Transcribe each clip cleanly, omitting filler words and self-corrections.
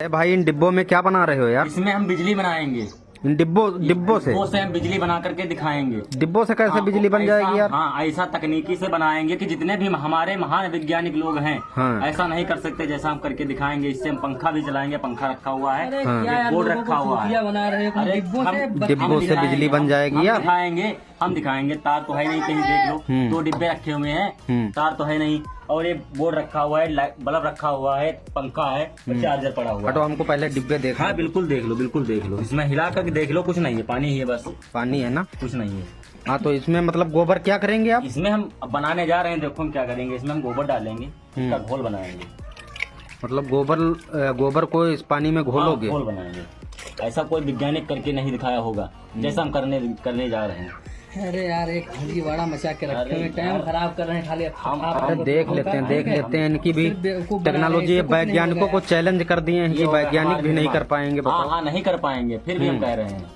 अरे भाई इन डिब्बों में क्या बना रहे हो यार? इसमें हम बिजली बनाएंगे। इन डिब्बों से हम बिजली बना करके दिखाएंगे। डिब्बों से कैसे बिजली बन जाएगी यार? हाँ, ऐसा तकनीकी से बनाएंगे कि जितने भी हमारे महान वैज्ञानिक लोग हैं, हाँ। ऐसा नहीं कर सकते जैसा हम करके दिखाएंगे। इससे हम पंखा भी चलाएंगे। पंखा रखा हुआ है, हाँ। बोर्ड रखा हुआ है। बना रहे हो डिब्बों से बिजली बन जाएगी यार? हम दिखाएंगे। तार तो है नहीं, कहीं देख लो, 2 डिब्बे रखे हुए हैं, तार तो है नहीं, और ये बोर्ड रखा हुआ है, बल्ब रखा हुआ है, पंखा है, और चार्जर पड़ा हुआ है। तो हमको पहले डिब्बे देख। हाँ बिल्कुल देख लो, बिल्कुल देख लो। इसमें हिला करके देख लो, कुछ नहीं है, पानी ही है, बस पानी है ना? कुछ नहीं है। हाँ, तो इसमें मतलब गोबर क्या करेंगे आप? इसमें हम अब बनाने जा रहे हैं, देखो हम क्या करेंगे। इसमें हम गोबर डालेंगे, इसका घोल बनाएंगे। मतलब गोबर को इस पानी में घोलोगे? घोल बनाएंगे। ऐसा कोई वैज्ञानिक करके नहीं दिखाया होगा जैसा हम करने जा रहे हैं। अरे यार, एक बड़ा मचा के रखे हुए, टाइम खराब कर रहे हैं खाली। अरे देख लेते हैं इनकी भी टेक्नोलॉजी। वैज्ञानिकों को चैलेंज कर दिए हैं कि वैज्ञानिक भी नहीं कर पाएंगे। हाँ, नहीं कर पाएंगे, फिर भी हम कह रहे हैं।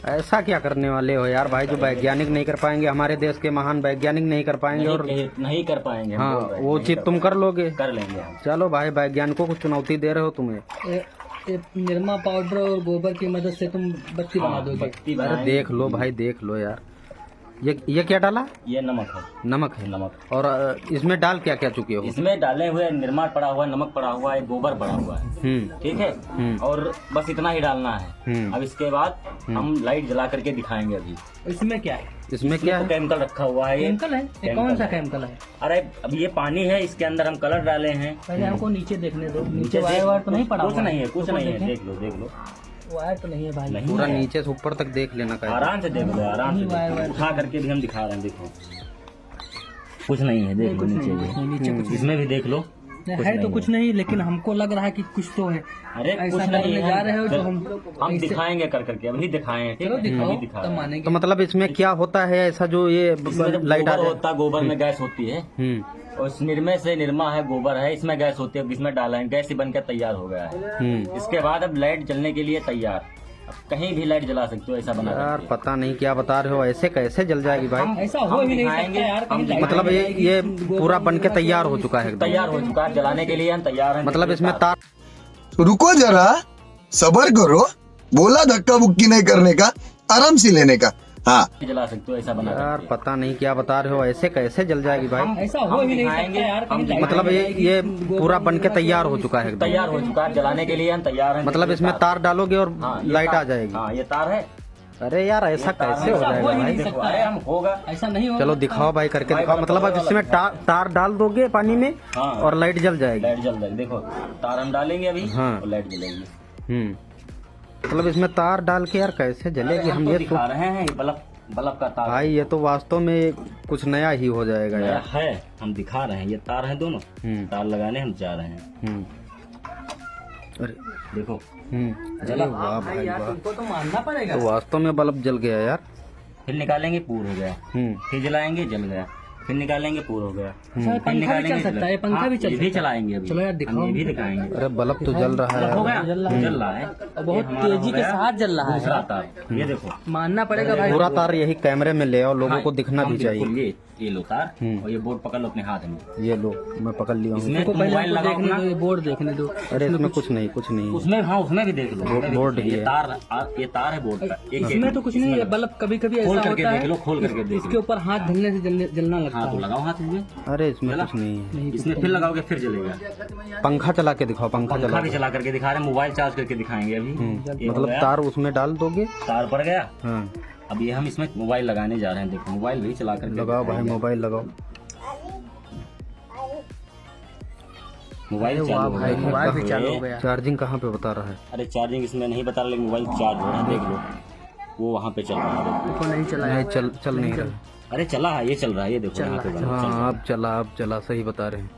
ऐसा क्या करने वाले हो यार भाई, जो वैज्ञानिक नहीं कर पाएंगे, हमारे देश के महान वैज्ञानिक नहीं कर पाएंगे और नहीं कर पाएंगे। हाँ, वो चीज तुम कर लोगे? कर लेंगे हम। चलो भाई, वैज्ञानिकों को चुनौती दे रहे हो तुम्हें। निरमा पाउडर और गोबर की मदद से तुम बत्ती बना दोगे। अरे देख लो भाई, देख लो यार। ये क्या डाला? ये नमक है। नमक है? नमक। और इसमें डाल क्या क्या चुके हो? इसमें डाले हुए निरमा पड़ा हुआ है, नमक पड़ा हुआ है, गोबर पड़ा हुआ है, ठीक है। और बस इतना ही डालना है। अब इसके बाद हम लाइट जला करके दिखाएंगे। अभी इसमें क्या है? इसमें क्या है? केमिकल रखा हुआ है। केमिकल है? कौन सा केमिकल है? अरे अब ये पानी है, इसके अंदर हम कलर डाले हैं। पहले हमको नीचे देखने दो। नीचे वायर तो नहीं पड़ा? कुछ नहीं है, कुछ नहीं है, देख लो। वायर तो नहीं है भाई? नहीं, पूरा नीचे से ऊपर तक देख लेना का। आराम से देख लो, आराम से उठा करके भी हम दिखा रहे हैं। देखो कुछ नहीं है, देख लो नीचे। इसमें भी देख लो, है तो कुछ नहीं, लेकिन हमको लग रहा है कि कुछ तो है। अरे कुछ नहीं है, जा रहे हो जो हम दिखाएंगे कर करके। अभी दिखाएं, चलो दिखाओ, तब मानेंगे। तो मतलब इसमें क्या होता है ऐसा जो ये लाइट होता है? गोबर में गैस होती है, और इस निर्मे से निरमा है, गोबर है, इसमें गैस होती है। इसमें डाला है, गैस ही बनकर तैयार हो गया है। इसके बाद अब लाइट जलने के लिए तैयार। अब कहीं भी लाइट जला सकते हो, ऐसा बना यार। पता नहीं क्या बता रहे हो, ऐसे कैसे जल जाएगी भाई? ऐसा हो ही नहीं सकता यार। मतलब ये पूरा बन के तैयार हो चुका है? तैयार हो चुका है, जलाने के लिए हम तैयार हैं। मतलब इसमें तार? रुको जरा, सबर करो। बोला धक्का बुक्की नहीं करने का, आराम से लेने का। हाँ, जला सकते हो, ऐसा बना यार। पता नहीं क्या बता रहे हो, ऐसे कैसे जल जाएगी भाई? ऐसा हो ही नहीं सकता यार। मतलब ये पूरा बन के तैयार हो चुका है? तैयार हो चुका है, जलाने के लिए हम तैयार हैं। मतलब इसमें तार डालोगे और लाइट आ जाएगी? हाँ, ये तार है। अरे यार, ऐसा कैसे हो जाएगा भाई? अरे हम होगा, ऐसा नहीं होगा। चलो दिखाओ भाई, करके दिखाओ। मतलब अब इसमें तार डाल दोगे पानी में और लाइट जल जाएगी? लाइट जल जाएगी। देखो तार हम डालेंगे अभी, हाँ, और लाइट जलेगी। मतलब इसमें तार डाल के यार कैसे जलेगी? हम ये दिखा रहे हैं, बल्ब का तार भाई, ये तो वास्तव में कुछ नया ही हो जाएगा यार। है, हम दिखा रहे हैं। ये तार है, दोनों तार लगाने हम जा रहे हैं। अरे देखो, जला। वाह भाई वाह, तुमको तो मानना पड़ेगा। तो वास्तव में बल्ब जल गया यार। फिर निकालेंगे, पूर हो गया। फिर जलाएंगे, जल गया। फिर निकालेंगे, पूर हो गया। पंखा भी चल सकता है, पंखा भी चल सकता है। चलाएंगे अभी। चलो यार दिखाओ, ये भी दिखाएंगे। अरे बल्ब तो जल रहा है। हो गया, जल रहा है, बहुत तेजी के साथ जल रहा है। दूसरा तार, ये देखो, मानना पड़ेगा भाई। पूरा तार यही कैमरे में ले आओ, लोगों को दिखना भी चाहिए। ये लो तार, और ये बोर्ड पकड़ लो अपने हाथ में। ये लो, मैं पकड़ लिया हूँ। इसमें मोबाइल लगाओ अपना। ये बोर्ड देखने दो। अरे इसमें कुछ नहीं, कुछ नहीं। उसमें, हाँ, उसमें भी देख लो। बोर्ड ही ये है। तार है बोर्ड का। इसमें तो कुछ नहीं है। बल्ब कभी कभी ऐसा खोल होता करके है, देख लो, खोल करके देख इसके लो। ऊपर हाथ धरने से जलना लगता हाँ, तो है। लगाओ हाथ में। अरे इसमें कुछ नहीं है। इसमें फिर लगाओगे, फिर जलेगा। पंखा चला के दिखाओ, पंखा पंखा चला भी चला करके दिखा रहे हैं, मोबाइल चार्ज करके दिखाएंगे अभी। ये हो मतलब गया, तार उसमें डाल दोगे? तार पड़ गया। हाँ, अब ये हम इसमें मोबाइल लगाने जा रहे हैं। देखो, मोबाइल भी चला करके लगाओ भाई, मोबाइल लगाओ। मोबाइल चालू हो गया। मोबाइल भी चालू हो गया। चार्जिंग कहाँ पे बता रहा है? अरे चार्जिंग इसमें नहीं बता रहा, लेकिन मोबाइल चार्ज हो रहा है, देख लो। वो वहाँ पे चल रहा है। तो नहीं चला नहीं, चल नहीं रहा। अरे चला है, ये चल रहा है, ये देखो यहाँ पे बना, चल रहा है। हाँ, अब चला, सही बता रहे हैं।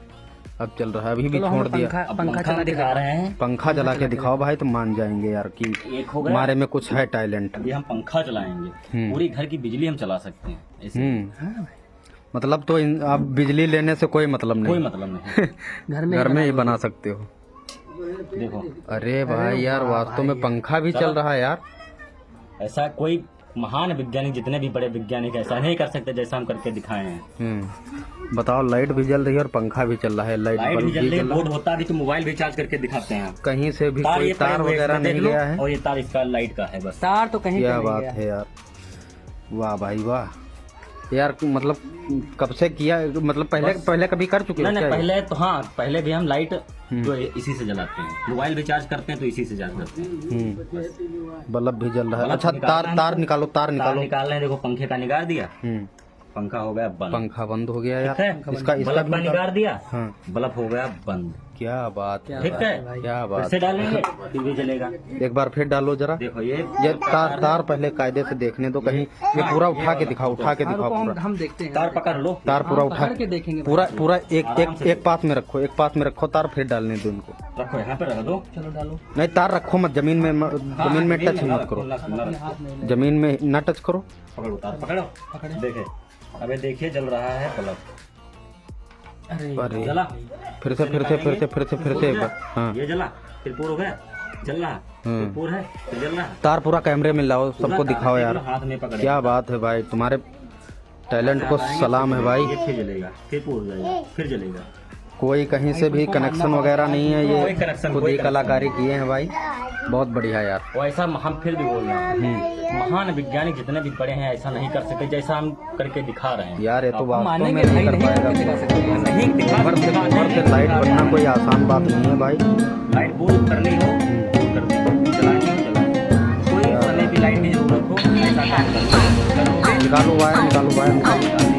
अब चल रहा है, अभी भी छोड़ दिया। अब पंखा चला दिखा रहे हैं। पंखा जला के दिखाओ भाई, तो मान जाएंगे यार कि एक हो गया, हमारे में कुछ है टैलेंट। अभी हम पंखा चलाएंगे। पूरी घर की बिजली हम चला सकते हैं ऐसे। मतलब तो अब बिजली लेने से कोई मतलब नहीं? कोई मतलब नहीं। घर में ही बना सकते हो। देखो, अरे भाई यार, वास्तव में पंखा भी चल रहा है यार। ऐसा कोई महान वैज्ञानिक जितने भी बड़े वैज्ञानिक ऐसा नहीं कर सकते जैसा हम करके दिखाए हैं। बताओ, लाइट भी जल रही है और पंखा भी चल रहा है, लाइट लाइट भी बल्ब जल भी रही है, जल रहा बोर्ड होता भी तो मोबाइल भी चार्ज करके दिखाते हैं। है। कहीं से भी तार कोई ये तार वगैरह नहीं गया है। और ये तार इसका लाइट का है बस। तार तो कहीं क्या पे नहीं बात गया। है यार, वाह भाई वाह यार। मतलब कब से किया, मतलब पहले कभी कर चुके हो नहीं क्या ये? पहले तो हाँ, पहले भी हम लाइट जो इसी से जलाते हैं, मोबाइल भी चार्ज करते हैं तो इसी से चार्ज करते हैं। बल्ब भी जल रहा है। बल्ब अच्छा, निकालना तार है तार निकालो, तार तार निकालो। निकाल रहे हैं, देखो पंखे का निकाल दिया, हम्म, पंखा हो गया बंद। पंखा बंद हो गया ठीक है, यार। इसका बल्ब का भी निकाल दिया, हाँ, बल्ब हो गया बंद। क्या बात है, ठीक है, क्या फिर बात। से डालेंगे फिर भी जलेगा। एक बार फिर डालो जरा। देखो ये तार पहले कायदे से देखने दो कहीं। ये पूरा उठा के दिखाओ, उठा के दिखाओ पूरा। हम देखते हैं, तार पकड़ लो, तार पूरा उठा पकड़ के देखेंगे। पूरा एक पास में रखो, एक पास में रखो तार, फिर डालने दो इनको। रखो यहाँ पे रख दो। चलो डालो। नहीं, तार रखो मत, जमीन में टच मत करो, हाथ में जमीन में न टच करो। पकड़ो तार, पकड़ो। पकड़े। देखे, अबे देखिए जल रहा है बल्ब। अरे जला, फिर से एक बार। हाँ, ये जला, फिर पूर हो गया, जल रहा, फिर पूर है, फिर जल रहा। तार पूरा कैमरे में लाओ, सबको दिखाओ यार। हाथ में पकड़े, क्या बात है भाई, तुम्हारे टैलेंट को सलाम है भाई। ये फिर जलेगा, फिर पूर हो जाएगा, फिर जलेगा। कोई कहीं से भी कनेक्शन वगैरह नहीं है, कोई ये कनेक्शन, खुद कोई ही कनेक्शन कलाकारी किए हैं भाई, बहुत बढ़िया यार। वो ऐसा हम फिर भी बोल रहे हैं, महान वैज्ञानिक जितने भी बड़े हैं ऐसा नहीं कर सकते जैसा हम करके दिखा रहे हैं। यार ये तो वास्तव में मानेंगे नहीं भाई, कर नहीं करके पाएगा। दिखा सकते हैं। नहीं दिखा ऊपर से लाइट बनना कोई आसान बात नहीं है भाई। लाइट बोल करनी हो कर दी, चलानी हो चलानी, कोई समय भी लाइट की जरूरत हो ऐसा काम करना। निकालो वायर, निकालो वायर, निकालो।